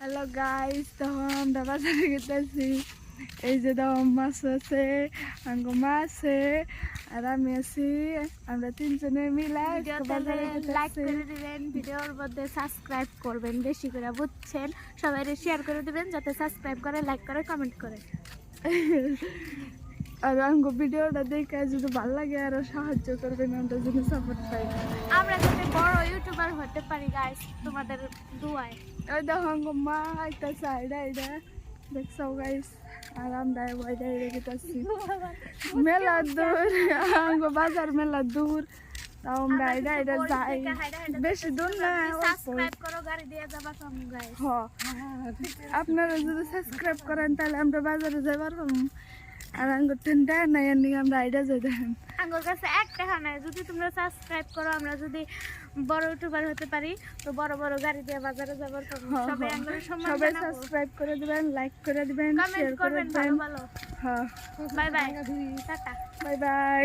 Hello guys, তো আমরা বাজারে গেতেছি। এই যে দাও মাছ আছে, আঙ্গো মা আছে আর আমি আছি। আমরা তিনজনে মিলে বাজারে লাইক গেতেছি। করে দিবেন, ভিডিওর মধ্যে সাবস্ক্রাইব করবেন বেশি করে, বুঝছেন? সবাই শেয়ার করে দিবেন যাতে সাবস্ক্রাইব করে, লাইক করে, কমেন্ট করে। আর আঙ্গো ভিডিওটা দেখে যদি ভালো লাগে আরো সাহায্য করবেন, আমরা যদি সাপোর্ট পাই। আমরা যাতে বড় ইউটিউবার হতে পারি গাইস, তোমাদের দোয়ায়। ওই দেখো আঙ্গো মা একটা সাইডা এটা দেখছো গাইস। আর আমরা ওইটা গেতেছি মেলা দূর, আঙ্গো বাজার মেলা দূর। তাও আমরা এটা যাই, বেশি দূর না। সাবস্ক্রাইব করো, গাড়ি দিয়ে যাবা কম গাইস। আপনারা যদি সাবস্ক্রাইব করেন তাহলে আমরা বাজারে যাই পারবো। আর আঙ্গুর ঠান্ডা নাই এমনি আমরা আইডা যাই দেখেন। আঙ্গুর কাছে এক টাকা নাই, যদি তোমরা সাবস্ক্রাইব করো আমরা যদি বড় ইউটিউবার হতে পারি তো বড় বড় গাড়ি দিয়ে বাজারে যাবার করবো। সবাই আঙ্গুরের সম্মান সবাই জানাবো, সাবস্ক্রাইব করে দিবেন, লাইক করে দিবেন, শেয়ার কমেন্ট করে করবেন দিবেন। ভালো ভালো। হ্যাঁ, bye bye, tata. Bye bye.